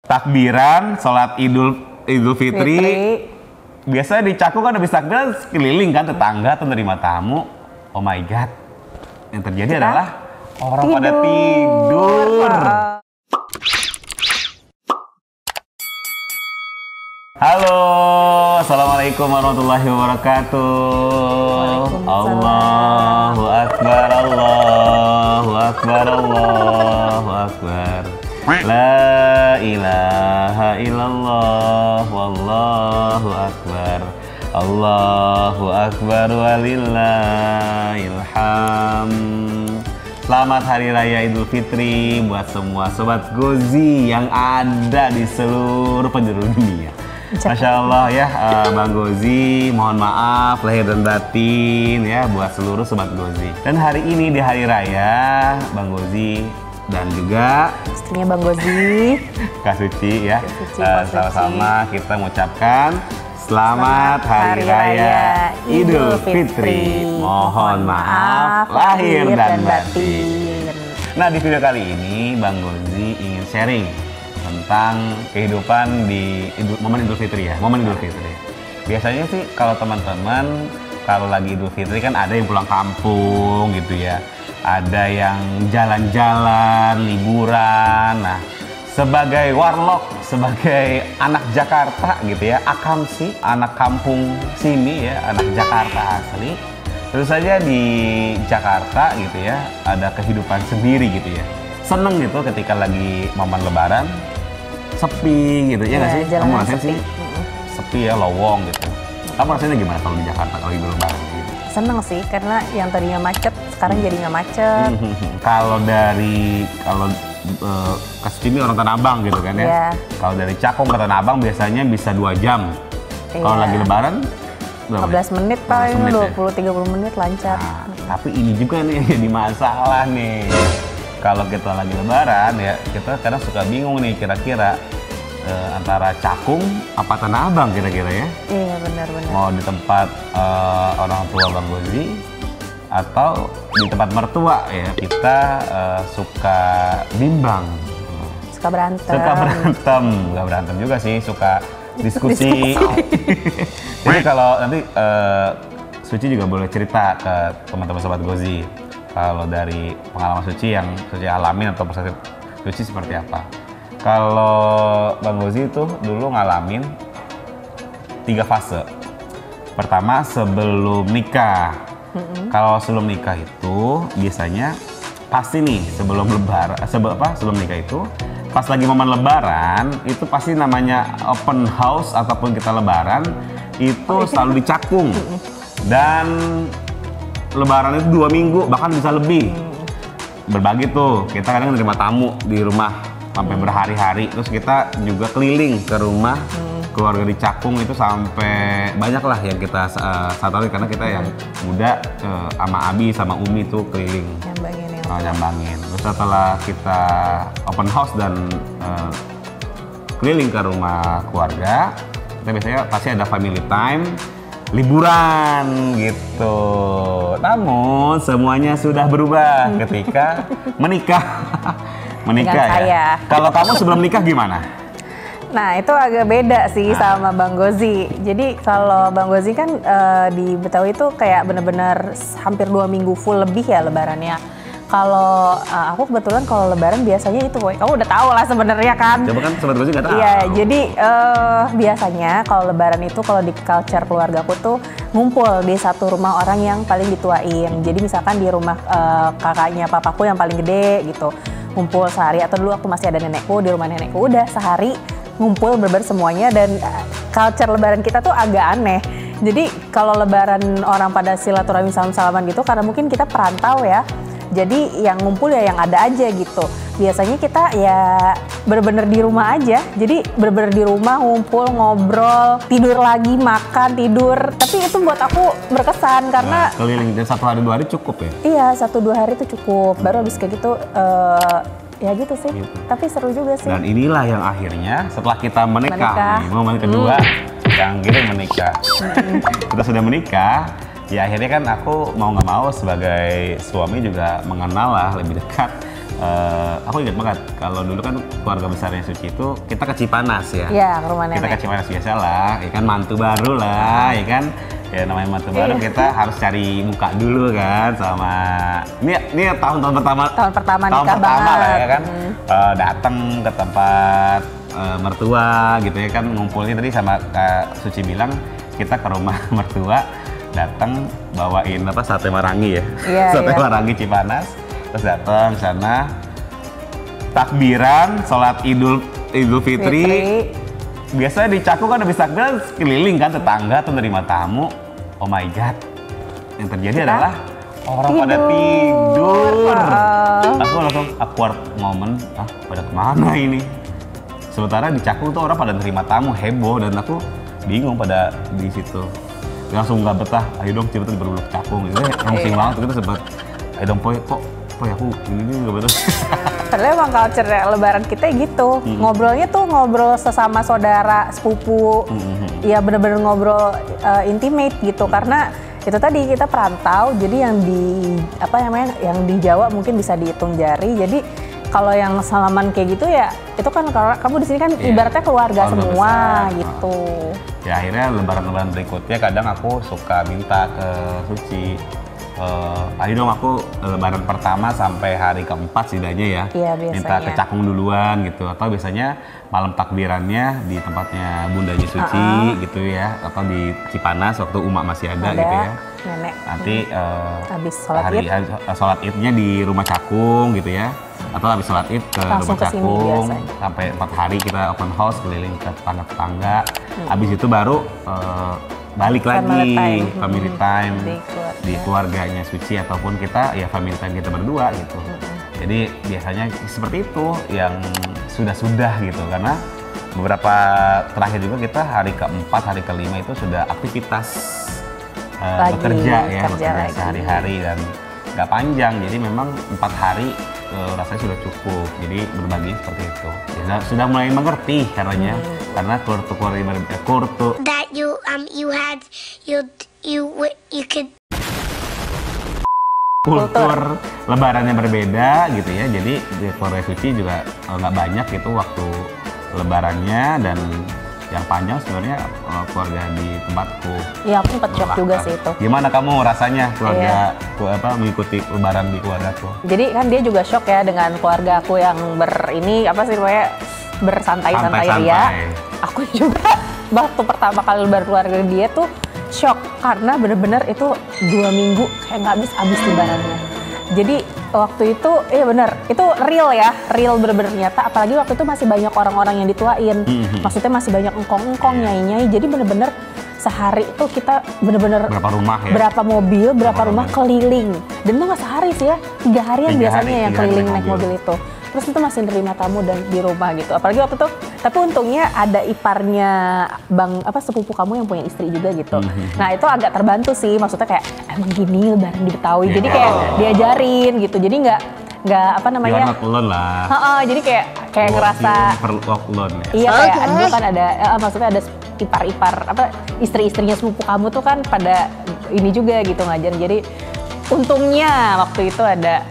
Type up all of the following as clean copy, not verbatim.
takbiran, sholat Idul Fitri. Biasanya di Cakung kan habis takbiran keliling kan tetangga atau nerima tamu. Oh my god, yang terjadi adalah orang pada tidur. Halo, assalamualaikum warahmatullahi wabarakatuh. Allahu akbar, Allahu akbar, Allahu akbar. La ilaha illallah, wallahu akbar. Allahu akbar walillahil hamd. Selamat Hari Raya Idul Fitri buat semua Sobat Gozi yang ada di seluruh penjuru dunia. Masya Allah ya, Bang Gozi, mohon maaf lahir dan batin ya buat seluruh Sobat Gozi. Dan hari ini di Hari Raya, Bang Gozi dan juga istrinya Bang Gozi, Kak Suci ya, sama-sama kita mengucapkan Selamat Hari Raya Idul Fitri. Mohon maaf lahir dan batin. Nah, di video kali ini Bang Gozi ingin sharing tentang kehidupan di momen Idul Fitri ya, momen Idul Fitri. Biasanya sih kalau teman-teman kalau lagi Idul Fitri kan ada yang pulang kampung gitu ya, ada yang jalan-jalan, liburan. Nah, sebagai warlock, sebagai anak Jakarta gitu ya, Akam sih, anak kampung sini ya, anak Jakarta asli. Tentu saja di Jakarta gitu ya, ada kehidupan sendiri gitu ya. Seneng gitu ketika lagi momen Lebaran, sepi gitu ya nggak sih? Kamu rasain sih sepi ya, lowong gitu. Kamu rasanya gimana kalau di Jakarta kalau lagi Lebaran gitu? Seneng sih, karena yang tadinya macet sekarang jadi nggak macet. Kalau Kasih ini orang Tanah Abang gitu kan ya. Yeah. Kalau dari Cakung ke Tanah Abang biasanya bisa 2 jam. Kalau lagi Lebaran 15 menit paling, 20-30 menit lancar. Nah, tapi ini juga nih yang jadi masalah nih. Kalau kita lagi Lebaran ya, kita kadang suka bingung nih kira-kira antara Cakung apa Tanah Abang kira-kira ya. Iya benar-benar. Mau di tempat orang tua Bang Gozi atau di tempat mertua ya, kita suka bimbang. Suka berantem. Nggak berantem juga sih, suka diskusi. Jadi kalau nanti Suci juga boleh cerita ke teman-teman Sobat Gozi. Kalau dari pengalaman Suci yang Suci alamin atau perspektif Suci seperti apa. Kalau Bang Gozi itu dulu ngalamin 3 fase. Pertama sebelum nikah. Kalau sebelum nikah itu biasanya pasti nih sebelum nikah itu pas lagi momen Lebaran itu pasti namanya open house ataupun kita Lebaran itu selalu di Cakung. Dan Lebaran itu 2 minggu bahkan bisa lebih. Berbagi tuh, kita kadang menerima tamu di rumah sampai berhari-hari, terus kita juga keliling ke rumah keluarga di Cakung itu sampai banyak lah yang kita satu karena kita yang muda sama Abi sama Umi tuh keliling nyambangin. Terus setelah kita open house dan keliling ke rumah keluarga, kita biasanya pasti ada family time, liburan gitu. Namun semuanya sudah berubah ketika menikah. Menikah ya. Kalau kamu sebelum nikah gimana? Nah itu agak beda sih sama Bang Gozi. Jadi kalau Bang Gozi kan di Betawi itu kayak bener-bener hampir 2 minggu full lebih ya Lebarannya. Kalau aku kebetulan kalau Lebaran biasanya itu, kamu udah tahu lah sebenarnya kan. Coba kan Sobat Gozi nggak tahu. Iya, jadi biasanya kalau Lebaran itu kalau di culture keluargaku tuh ngumpul di satu rumah orang yang paling dituain. Jadi misalkan di rumah kakaknya papaku yang paling gede gitu, ngumpul sehari. Atau dulu waktu masih ada nenekku, di rumah nenekku udah sehari ngumpul berber semuanya. Dan culture Lebaran kita tuh agak aneh. Jadi kalau Lebaran orang pada silaturahmi salam-salaman gitu, karena mungkin kita perantau ya. Jadi yang ngumpul ya yang ada aja gitu. Biasanya kita ya bener-bener di rumah aja. Jadi bener-bener di rumah ngumpul, ngobrol, tidur lagi, makan, tidur. Tapi itu buat aku berkesan karena keliling dan 1 hari 2 hari cukup ya? Iya, 1-2 hari itu cukup. Baru habis kayak gitu ya gitu sih. Gitu. Tapi seru juga sih. Dan inilah yang akhirnya setelah kita menikah. Nih, momen kedua yang kita menikah. Kita sudah menikah. Ya akhirnya kan aku mau nggak mau sebagai suami juga mengenal lah lebih dekat Aku ingat banget kalau dulu kan keluarga besarnya Suci itu kita ke Cipanas ya. Iya, ke rumah nenek. Kita ke Cipanas biasa lah, ya kan mantu baru lah, ya kan. Ya namanya mantu baru kita harus cari muka dulu kan sama ini tahun-tahun pertama. Tahun pertama tahun nikah pertama banget. lah ya kan. Datang ke tempat mertua gitu ya kan, ngumpulnya tadi sama Kak Suci bilang kita ke rumah mertua, datang bawain apa sate marangi ya. Iya, Sate iya. marangi Cipanas. Terus datang sana takbiran, sholat Idul Fitri. Biasanya di Cakung kan habis takbiran keliling kan tetangga tuh nerima tamu. Oh my god, yang terjadi adalah orang pada tidur. Aku langsung awkward moment, pada kemana ini? Sementara di Cakung tuh orang pada nerima tamu, heboh, dan aku bingung pada di situ. Langsung nggak betah, ayo dong cepet baru ke Cakung. Itu emosi banget, kita sempet, ayo dong Poy, kok aku ini nggak betul. Padahal emang culture lebaran kita gitu, ngobrolnya tuh ngobrol sesama saudara, sepupu, ya bener-bener ngobrol intimate gitu, karena itu tadi kita perantau, jadi yang di Jawa mungkin bisa dihitung jari, jadi kalau yang salaman kayak gitu ya, itu kan kalau kamu di sini kan ibaratnya keluarga semua besar, gitu. Ya akhirnya lebaran-lebaran berikutnya kadang aku suka minta ke Suci, ayo dong aku lebaran pertama sampai hari keempat setidaknya ya, minta ke Cakung duluan gitu, atau biasanya malam takbirannya di tempatnya bundanya Suci gitu ya, atau di Cipanas waktu Uma masih ada gitu ya. Nenek. Nanti habis sholat idnya di rumah Cakung gitu ya, atau habis sholat id ke langsung rumah Cakung sampai 4 hari kita open house keliling ke tetangga-tetangga. Habis itu baru balik lagi family time di keluarganya Suci, ataupun kita ya family time kita berdua gitu. Jadi biasanya seperti itu yang sudah gitu, karena beberapa terakhir juga kita hari keempat, hari kelima itu sudah aktivitas bekerja sehari-hari dan nggak panjang, jadi memang 4 hari rasanya sudah cukup, jadi berbagi seperti itu ya, sudah mulai mengerti karenanya karena kultur that you could kultur lebarannya berbeda gitu ya, jadi di keluarga Suci juga nggak banyak gitu waktu lebarannya, dan yang panjang sebenarnya keluarga di tempatku. Iya, aku sempat shock juga sih itu. Gimana kamu rasanya keluarga mengikuti lebaran di keluargaku? Jadi kan dia juga shock ya dengan keluarga aku yang bersantai-santai ria. Aku juga waktu pertama kali lebaran keluarga dia tuh shock karena bener-bener itu 2 minggu kayak nggak habis lebarannya. Jadi waktu itu, iya bener, itu real bener-bener nyata, apalagi waktu itu masih banyak orang-orang yang dituain, maksudnya masih banyak engkong-engkong, nyai-nyai, jadi bener-bener sehari itu kita bener-bener berapa mobil, berapa rumah keliling, dan itu nggak sehari sih ya, 3 harian biasanya yang keliling naik mobil itu. Terus itu masih nerima tamu dan di rumah gitu, apalagi waktu itu, tapi untungnya ada iparnya sepupu kamu yang punya istri juga gitu. Nah itu agak terbantu sih, maksudnya kayak emang gini lebaran di Betawi, jadi kayak diajarin gitu, jadi nggak You're not alone lah. Jadi kayak ngerasa walk alone ya. Iya kayak dulu kan ada maksudnya ada ipar-ipar istri-istrinya sepupu kamu tuh kan pada ini juga gitu ngajar, jadi untungnya waktu itu ada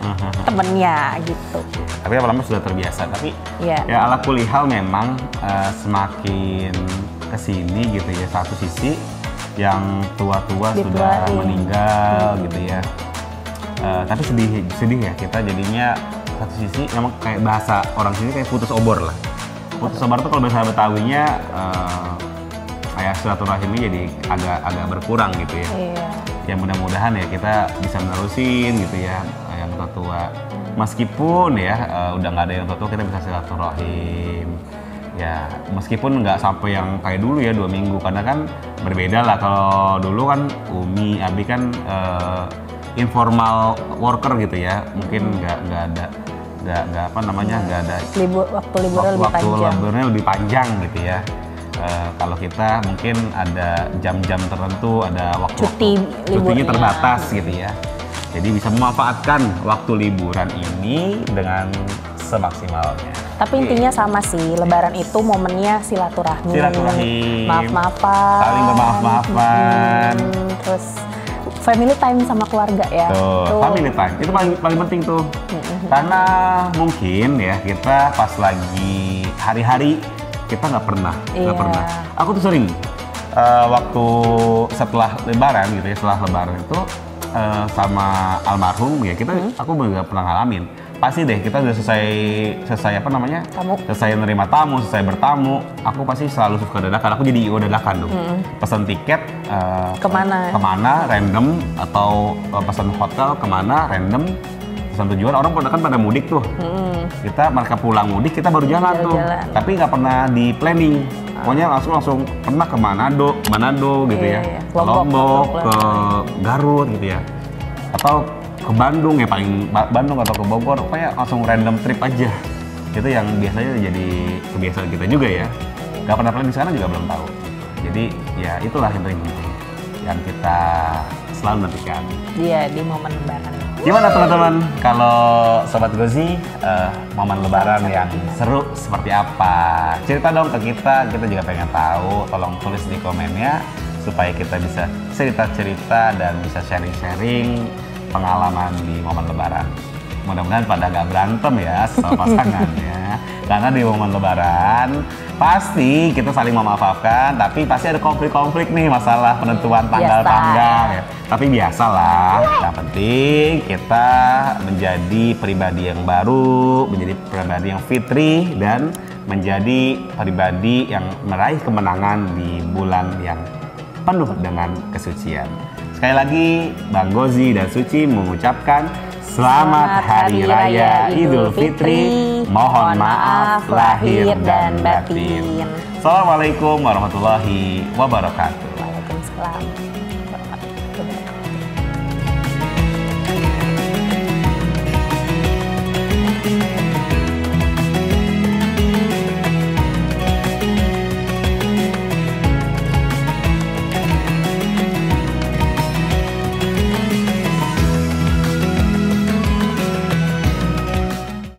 temennya gitu. Tapi lama-lama sudah terbiasa. Tapi ya ala kulihal memang semakin kesini gitu ya. Satu sisi yang tua-tua sudah meninggal gitu ya. Tapi sedih ya kita jadinya. Satu sisi memang kayak bahasa orang sini kayak putus obor lah. Putus obor tuh kalau bahasa Betawinya kayak silaturahimnya jadi agak berkurang gitu ya. Ya mudah-mudahan ya kita bisa menerusin gitu ya yang tua-tua. Meskipun ya udah nggak ada yang tua-tua, kita bisa silaturahim. Ya meskipun nggak sampai yang kayak dulu ya 2 minggu, karena kan berbeda lah. Kalau dulu kan Umi, Abi kan informal worker gitu ya, mungkin nggak ada waktu liburnya lebih panjang gitu ya. Kalau kita mungkin ada jam-jam tertentu, ada waktu cutinya terbatas gitu ya. Jadi bisa memanfaatkan waktu liburan ini dengan semaksimalnya. Tapi intinya sama sih, lebaran itu momennya silaturahmi, maaf-maafan, saling bermaaf-maafan, terus family time sama keluarga ya. Tuh, family time itu paling penting tuh. Karena mungkin ya kita pas lagi hari-hari kita nggak pernah. Aku tuh sering waktu setelah Lebaran gitu ya, setelah Lebaran itu sama almarhum ya aku nggak pernah ngalamin. Pasti deh kita udah selesai apa namanya? Selesai nerima tamu, selesai bertamu, aku pasti selalu suka dadakan. Aku jadi IO dadakan dong. Pesan tiket kemana random, atau pesan hotel kemana random, pesan tujuan. Orang kan pada mudik tuh. Mereka pulang mudik, kita baru jalan tuh. Tapi nggak pernah di planning. Pokoknya langsung pernah ke Manado gitu ya. Ke Lombok, ke Garut gitu ya. Atau ke Bandung ya, paling Bandung atau ke Bogor, pokoknya langsung random trip aja. Itu yang biasanya jadi kebiasaan kita juga ya. Gak pernah planning, sekarang juga belum tahu. Jadi ya itulah yang paling penting yang kita selalu nantikan. Iya, di momen Lebaran. Gimana teman-teman kalau Sobat Gozi, momen Lebaran yang seru seperti apa? Cerita dong ke kita juga pengen tahu. Tolong tulis di komennya supaya kita bisa cerita-cerita dan bisa sharing-sharing pengalaman di momen Lebaran. Mudah-mudahan pada nggak berantem ya sama pasangannya. Karena di momen Lebaran pasti kita saling memaafkan, tapi pasti ada konflik-konflik nih, masalah penentuan tanggal-tanggal ya. Tapi biasalah. Yang penting kita menjadi pribadi yang baru, menjadi pribadi yang fitri, dan menjadi pribadi yang meraih kemenangan di bulan yang penuh dengan kesucian. Sekali lagi, Bang Gozi dan Suci mengucapkan Selamat Hari Raya Idul Fitri. Mohon maaf lahir dan batin. Assalamualaikum warahmatullahi wabarakatuh. Waalaikumsalam.